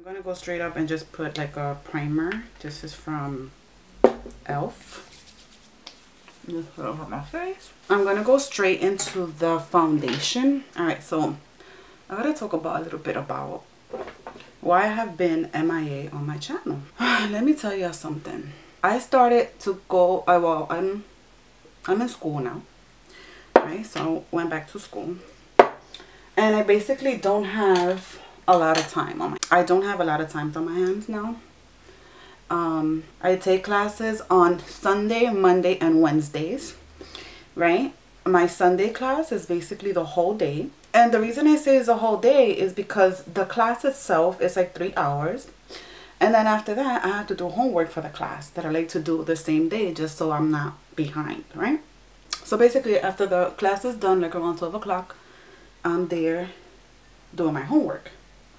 gonna go straight up and just put like a primer. This is from e.l.f. Just put it over my face. I'm gonna go straight into the foundation. Alright, so I gotta talk about a little bit about why I have been MIA on my channel. Let me tell you something. I started to go, well, I'm in school now. Right, so I went back to school. And I basically don't have a lot of time on my, I don't have a lot of time on my hands now. I take classes on Sunday, Monday, and Wednesdays, right? My Sunday class is basically the whole day. And the reason I say it's a whole day is because the class itself is like 3 hours. And then after that, I have to do homework for the class that I like to do the same day just so I'm not behind, right? So basically, after the class is done, like around 12 o'clock, I'm there doing my homework.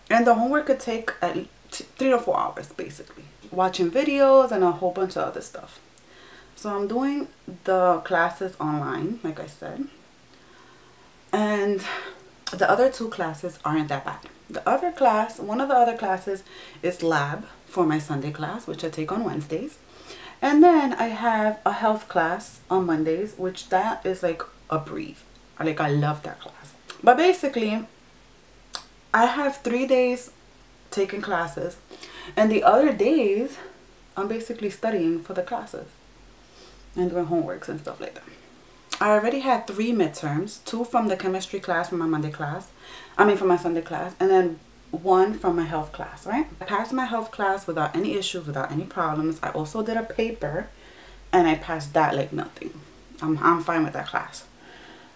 And the homework could take at least 3 to 4 hours, basically. Watching videos and a whole bunch of other stuff. So I'm doing the classes online, like I said. And the other 2 classes aren't that bad. The other class, one of the other classes is lab for my Sunday class, which I take on Wednesdays. And then I have a health class on Mondays, which that is like a breeze. Like, I love that class. But basically, I have 3 days taking classes, and the other days I'm basically studying for the classes and doing homeworks and stuff like that. I already had 3 midterms, 2 from the chemistry class from my Monday class, from my Sunday class, and then 1 from my health class, right? I passed my health class without any issues, without any problems. I also did a paper and I passed that like nothing. I'm fine with that class.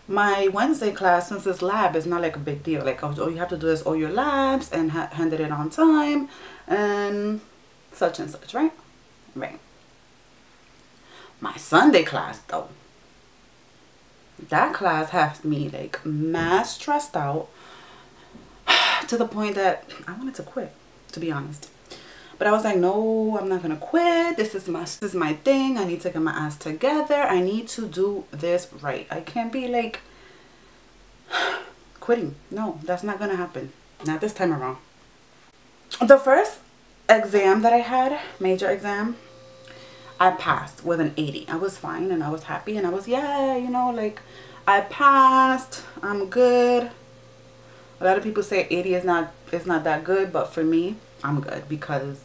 My Wednesday class, since it's lab, is not like a big deal. Like, all you have to do is all your labs and hand it in on time and such, right? Right. My Sunday class, though, that class has me like mad stressed out to the point that I wanted to quit, to be honest. But I was like, no, I'm not gonna quit. This is my thing. I need to get my ass together. I need to do this right. I can't be like quitting. No, that's not gonna happen. Not this time around. The first exam that I had, major exam, I passed with an 80. I was fine and I was happy and I was, yeah, you know, like, I passed. I'm good. A lot of people say 80 is not that good, but for me, I'm good because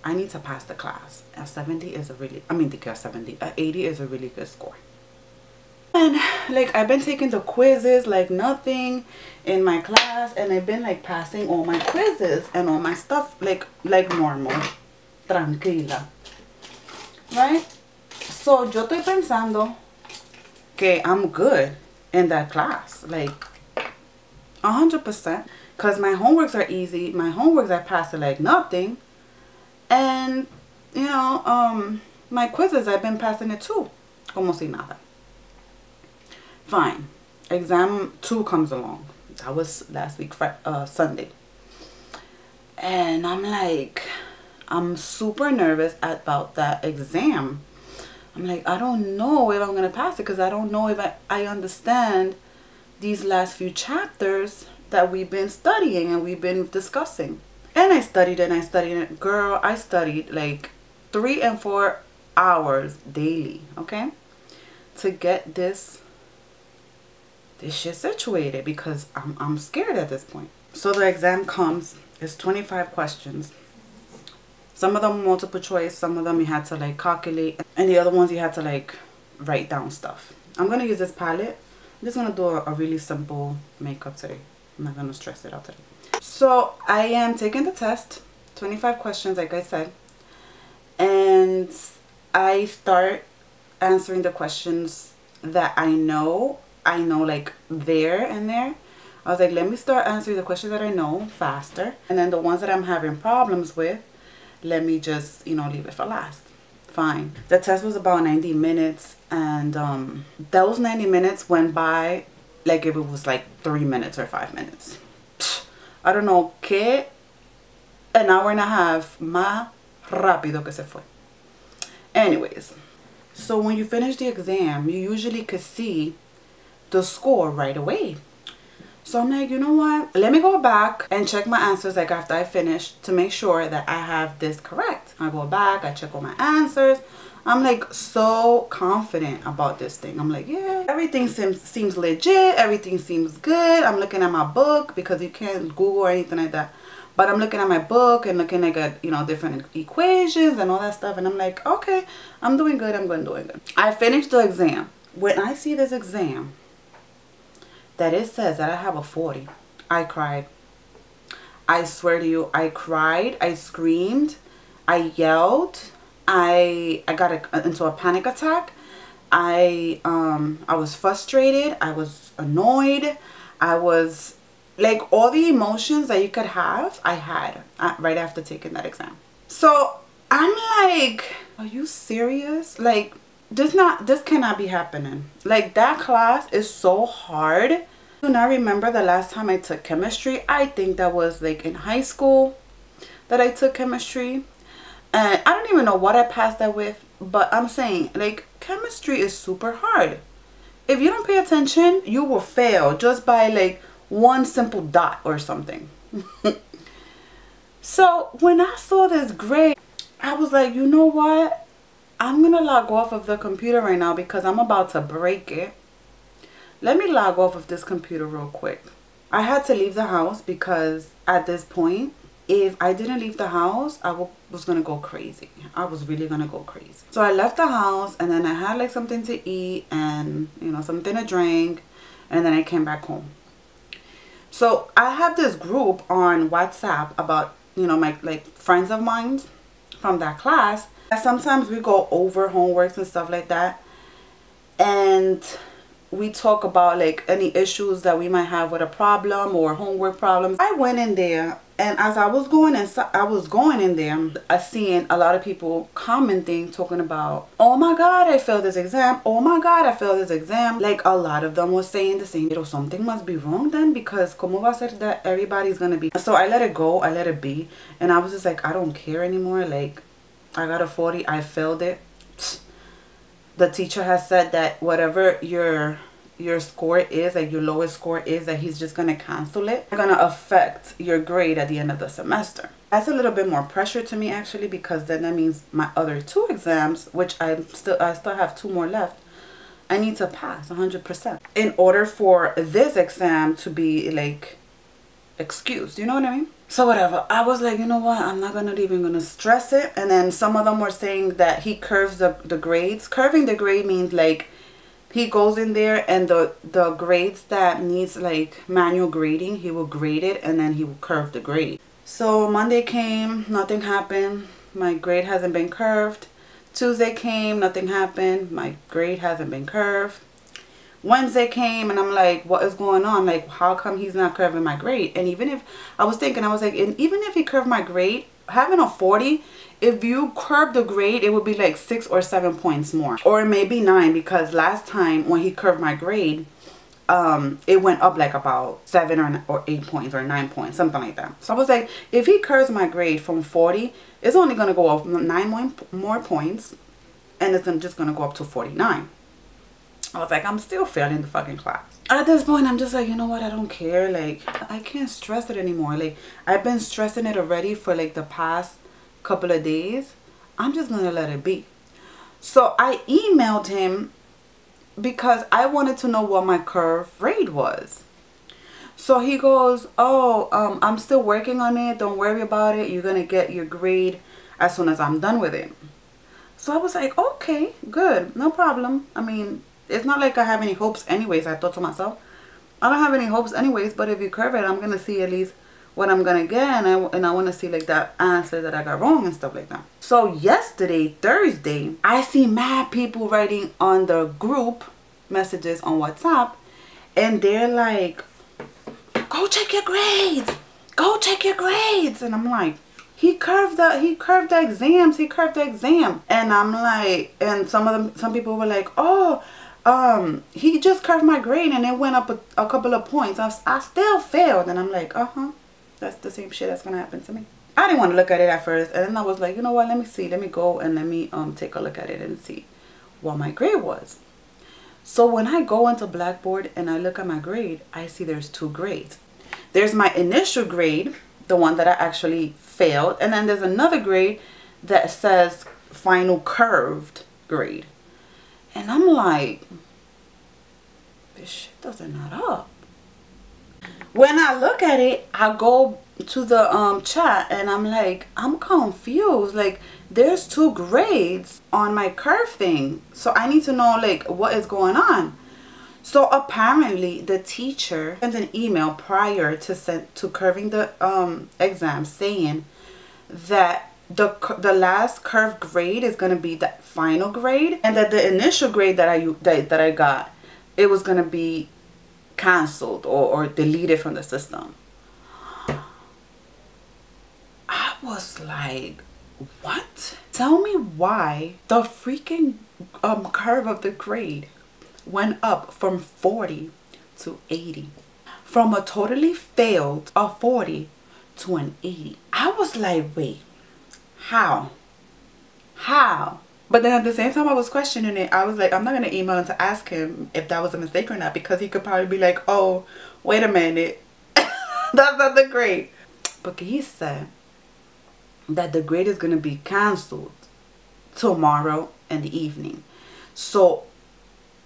I need to pass the class. A 70 is a really, a 80 is a really good score. And like, I've been taking the quizzes like nothing in my class, and I've been like passing all my quizzes and all my stuff like normal, tranquila, right? So yo estoy pensando que I'm good in that class, like 100%, because my homeworks are easy. My homeworks I pass it like nothing, and you know, my quizzes I've been passing it too, como si nada. Fine. Exam 2 comes along. That was last week, Sunday, and I'm like, I'm super nervous about that exam. I'm like, I don't know if I'm gonna pass it because I don't know if I understand these last few chapters that we've been studying and we've been discussing. And I studied and I studied it. Girl, I studied like 3 and 4 hours daily, okay, to get this shit situated because I'm scared at this point. So the exam comes. It's 25 questions. Some of them multiple choice, some of them you had to like calculate, and the other ones you had to like write down stuff. I'm gonna use this palette. I'm just gonna do a really simple makeup today. I'm not gonna stress it out today. So I am taking the test, 25 questions like I said, and I start answering the questions that I know like there and there. I was like, let me start answering the questions that I know faster, and then the ones that I'm having problems with, let me just, you know, leave it for last. Fine. The test was about 90 minutes, and those 90 minutes went by like if it was like 3 minutes or 5 minutes. I don't know que an hour and a half más rápido que se fue. Anyways, so when you finish the exam, you usually could see the score right away. So I'm like, you know what? Let me go back and check my answers like after I finish to make sure that I have this correct. I go back, I check all my answers. I'm like so confident about this thing. I'm like, yeah, everything seems legit. Everything seems good. I'm looking at my book because you can't Google or anything like that. But I'm looking at my book and looking at, you know, different equations and all that stuff. And I'm like, okay, I'm doing good. I'm doing good. I finished the exam. When I see this exam that it says that I have a 40, I cried. I swear to you, I cried. I screamed. I yelled. I got into a panic attack. I was frustrated. I was annoyed. I was like, all the emotions that you could have, I had right after taking that exam. So I'm like, are you serious? Like, this cannot be happening. Like, that class is so hard. I do not remember the last time I took chemistry. I think that was like in high school that I took chemistry. And I don't even know what I passed that with, but I'm saying, like, chemistry is super hard. If you don't pay attention, you will fail just by like one simple dot or something. So when I saw this grade, I was like, you know what? I'm going to log off of the computer right now because I'm about to break it. Let me log off of this computer real quick. I had to leave the house because at this point, if I didn't leave the house, I was going to go crazy. I was really going to go crazy. So I left the house and then I had like something to eat and, you know, something to drink. And then I came back home. So I have this group on WhatsApp about, you know, my like friends of mine from that class. Sometimes we go over homeworks and stuff like that. And we talk about like any issues that we might have with a problem or homework problems. I went in there, and as I was going in there, I seen a lot of people commenting, talking about, oh my God, I failed this exam. Oh my God, I failed this exam. Like, a lot of them was saying the same. You know, something must be wrong then, because como va a ser that everybody's gonna be. So I let it go. I let it be. And I was just like, I don't care anymore. Like, I got a 40. I failed it. The teacher has said that whatever your score is, like your lowest score is, that he's just going to cancel it. It's going to affect your grade at the end of the semester. That's a little bit more pressure to me actually, because then that means my other 2 exams, which I still have 2 more left, I need to pass 100% in order for this exam to be like excused. You know what I mean? So whatever, I was like, you know what, I'm not even gonna stress it. And then some of them were saying that he curves the grades. Curving the grade means like he goes in there and the grades that needs like manual grading, he will grade it and then he will curve the grade. So Monday came, nothing happened. My grade hasn't been curved. Tuesday came, nothing happened. My grade hasn't been curved. Wednesday came and I'm like, what is going on? Like, how come he's not curving my grade? And even if I was thinking, I was like, and even if he curved my grade, having a 40, if you curve the grade, it would be like 6 or 7 points more, or maybe 9, because last time when he curved my grade, it went up like about 7 or 8 points or 9 points, something like that. So I was like, if he curves my grade from 40, it's only going to go up 9 more points, and it's just going to go up to 49. I was like, I'm still failing the fucking class. At this point, I'm just like, you know what? I don't care. Like, I can't stress it anymore. Like, I've been stressing it already for like the past couple of days. I'm just going to let it be. So I emailed him because I wanted to know what my curve grade was. So he goes, oh, I'm still working on it. Don't worry about it. You're going to get your grade as soon as I'm done with it. So I was like, okay, good. No problem. I mean, it's not like I have any hopes anyways. I thought to myself, I don't have any hopes anyways, but if you curve it, I'm going to see at least what I'm going to get. And I want to see like that answer that I got wrong and stuff like that. So yesterday, Thursday, I see mad people writing on the group messages on WhatsApp. And they're like, go check your grades. Go check your grades. And I'm like, he curved the exams. He curved the exam. And I'm like, and some people were like, oh, he just curved my grade and it went up a couple of points. I still failed. And I'm like, that's the same shit that's gonna happen to me. I didn't want to look at it at first, and then I was like, you know what, let me go and let me take a look at it and see what my grade was. So when I go into Blackboard and I look at my grade, I see there's 2 grades. There's my initial grade, the one that I actually failed, and then there's another grade that says final curved grade. And I'm like, this shit doesn't add up. When I look at it, I go to the chat and I'm like, I'm confused. Like, there's 2 grades on my curve thing, so I need to know like what is going on. So apparently the teacher sent an email prior to curving the exam saying that the last curve grade is going to be the final grade, and that the initial grade that I got, it was going to be canceled or deleted from the system. I was like, what? Tell me why the freaking curve of the grade went up from 40 to 80. From a totally failed of 40 to an 80. I was like, wait, how? But then at the same time I was questioning it. I was like, I'm not going to email him to ask him if that was a mistake or not, because he could probably be like, oh, wait a minute. That's not the grade. But he said that the grade is going to be canceled tomorrow in the evening. So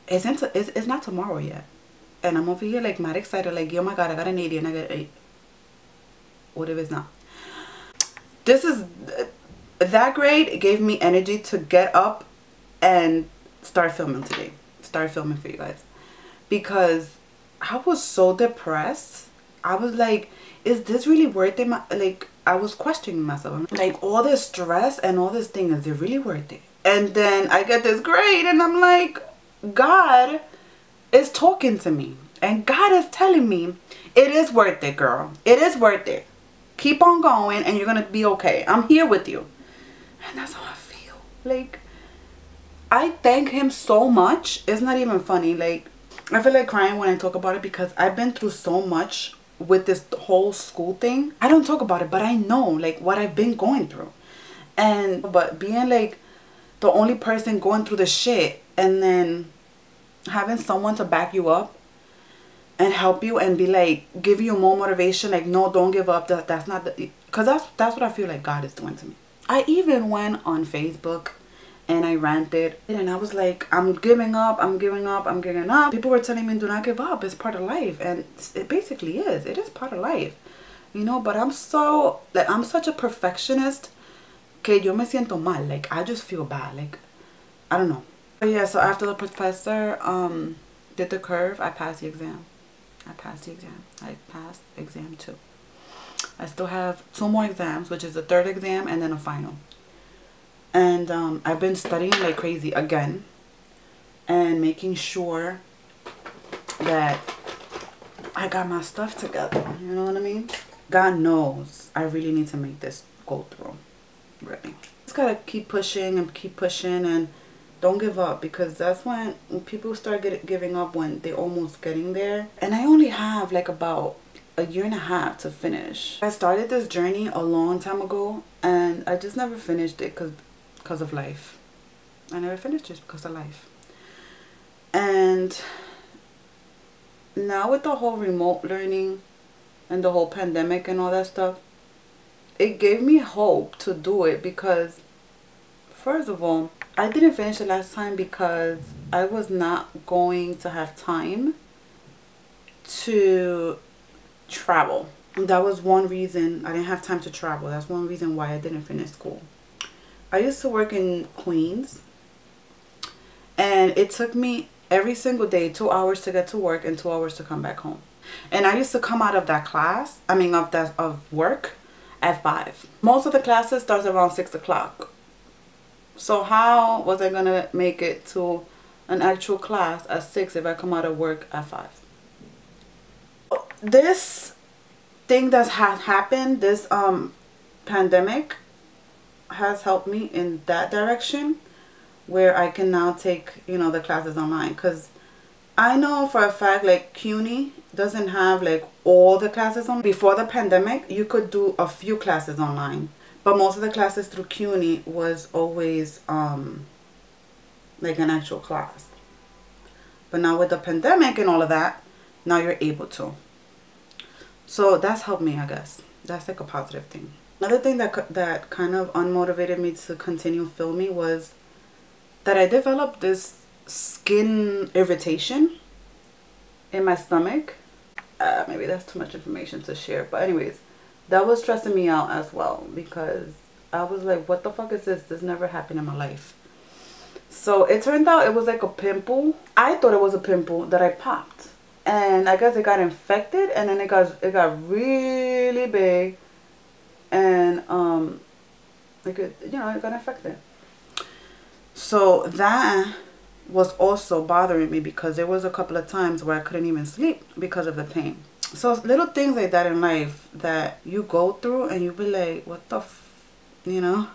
it's not tomorrow yet. And I'm over here like mad excited, like, oh my god, I got an 80 and I got an 8. What if it's not? That grade gave me energy to get up and start filming today. Start filming for you guys. Because I was so depressed. I was like, is this really worth it? Like, I was questioning myself. Like, all this stress and all this thing, is it really worth it? And then I get this grade and I'm like, God is talking to me. And God is telling me, it is worth it, girl. It is worth it. Keep on going and you're going to be okay. I'm here with you. And that's how I feel. Like, I thank him so much. It's not even funny. Like, I feel like crying when I talk about it, because I've been through so much with this whole school thing. I don't talk about it, but I know like what I've been going through. But being like the only person going through the shit, and then having someone to back you up and help you and be like, give you more motivation, like, no, don't give up. That's not the, because that's what I feel like God is doing to me. I even went on Facebook and I ranted and I was like, I'm giving up, I'm giving up, I'm giving up. People were telling me, do not give up, it's part of life. And it basically is. It is part of life, you know. But I'm such a perfectionist que yo me siento mal. Like, I just feel bad. Like, I don't know. But yeah, so after the professor did the curve, I passed the exam. I passed exam 2. I still have 2 more exams, which is the 3rd exam and then a final. And I've been studying like crazy again and making sure that I got my stuff together. You know what I mean? God knows I really need to make this go through. Really. Just gotta keep pushing and don't give up, because that's when people start giving up, when they're almost getting there. And I only have like about a year and a half to finish. I started this journey a long time ago and I just never finished it because of life. I never finished it because of life. And now with the whole remote learning and the whole pandemic and all that stuff, it gave me hope to do it, because first of all, I didn't finish it last time because I was not going to have time to travel. That was one reason I didn't have time to travel. That's one reason why I didn't finish school. I used to work in Queens, and it took me every single day 2 hours to get to work and 2 hours to come back home. And I used to come out of that class, of work at 5. Most of the classes starts around 6 o'clock. So how was I gonna make it to an actual class at 6 if I come out of work at 5? This thing that has happened, this pandemic, has helped me in that direction, where I can now take, you know, the classes online. Because I know for a fact, like, CUNY doesn't have like all the classes on. Before the pandemic, you could do a few classes online, but most of the classes through CUNY was always like an actual class. But now with the pandemic and all of that, now you're able to. So that's helped me, I guess. That's like a positive thing. Another thing that kind of unmotivated me to continue filming was that I developed this skin irritation in my stomach. Maybe that's too much information to share. But anyways, that was stressing me out as well, because I was like, what the fuck is this? This never happened in my life. So it turned out it was like a pimple. I thought it was a pimple that I popped. And I guess it got infected, and then it got really big, and it got infected. So that was also bothering me, because there was a couple of times where I couldn't even sleep because of the pain. So little things like that in life that you go through and you be like, what the you know.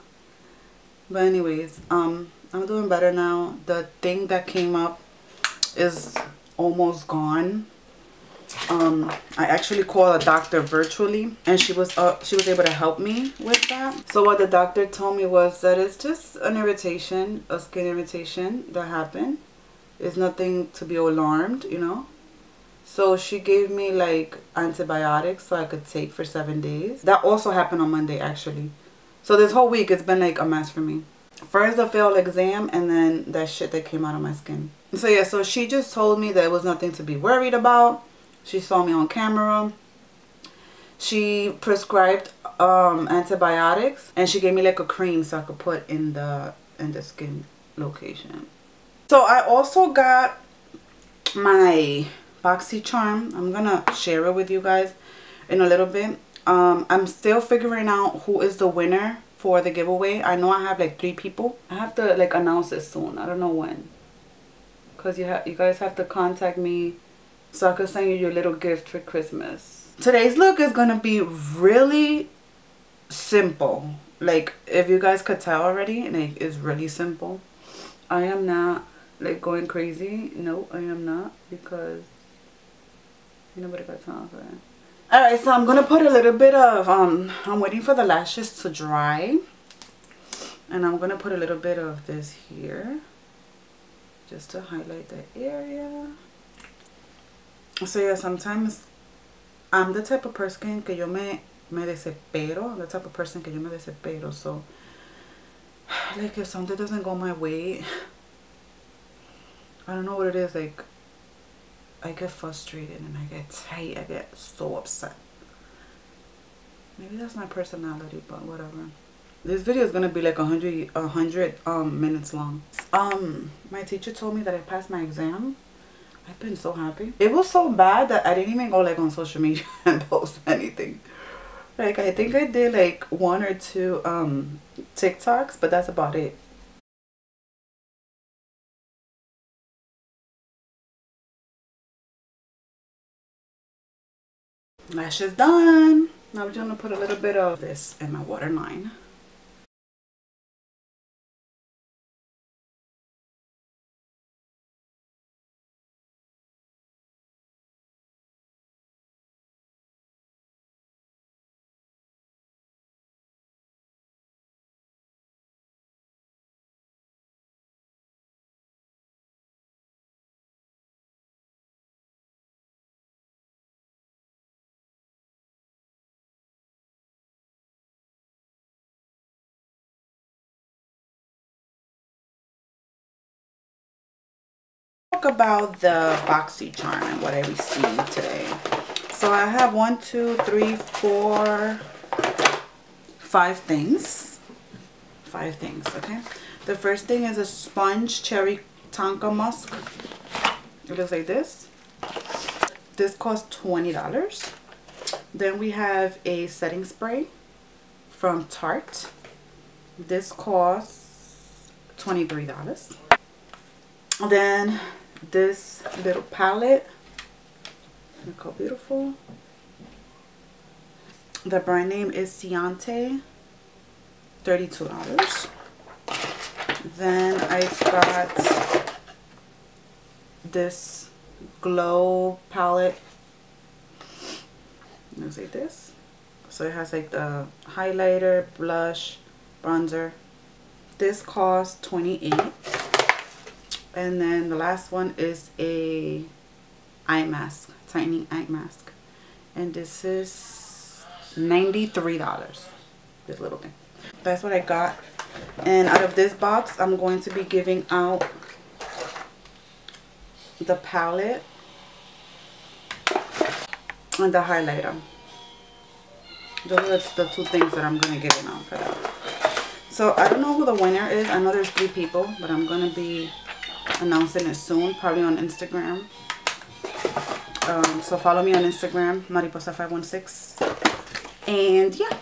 But anyways, I'm doing better now. The thing that came up is almost gone. I actually called a doctor virtually, and she was able to help me with that. So what the doctor told me was that it's just an irritation, a skin irritation that happened. It's nothing to be alarmed, you know. So she gave me like antibiotics so I could take for 7 days. That also happened on Monday, actually. So this whole week it's been like a mess for me. First the failed exam, and then that shit that came out of my skin. So yeah, so she just told me that it was nothing to be worried about. She saw me on camera. She prescribed antibiotics, and she gave me like a cream so I could put in the skin location. So I also got my BoxyCharm. I'm gonna share it with you guys in a little bit. I'm still figuring out who is the winner for the giveaway. I know I have like 3 people. I have to like announce it soon. I don't know when, because you guys have to contact me so I can send you your little gift for Christmas. Today's look is gonna be really simple. Like, if you guys could tell already, like, it's really simple. I am not like going crazy. No, I am not, because nobody got time for that. Alright, so I'm gonna put a little bit of I'm waiting for the lashes to dry, and I'm gonna put a little bit of this here just to highlight the area. So yeah, sometimes I'm the type of person que yo me desespero. I'm the type of person que yo me desespero. So like, if something doesn't go my way, I don't know what it is, like I get frustrated and I get tight. I get so upset. Maybe that's my personality, but whatever. This video is gonna be like 100 minutes long. My teacher told me that I passed my exam. I've been so happy. It was so bad that I didn't even go like on social media and post anything. Like, I think I did like 1 or 2 TikToks, but that's about it. Lashes done. Now we're gonna put a little bit of this in my waterline. Talk about the BoxyCharm and what I received today. So I have 1, 2, 3, 4, 5 things. 5 things, okay? The first thing is a sponge cherry tonka musk. It looks like this. This costs $20. Then we have a setting spray from Tarte. This costs $23. Then this little palette, look how beautiful. The brand name is Ciante, $32. Then I got this glow palette. Looks like this. So it has like the highlighter, blush, bronzer. This costs $28. And then the last one is a eye mask, tightening eye mask. And this is $93. This little thing. That's what I got. And out of this box, I'm going to be giving out the palette and the highlighter. Those are the two things that I'm going to give out for that. So I don't know who the winner is. I know there's 3 people, but I'm going to be announcing it soon, probably on Instagram. So follow me on Instagram, Mariposa516. And yeah.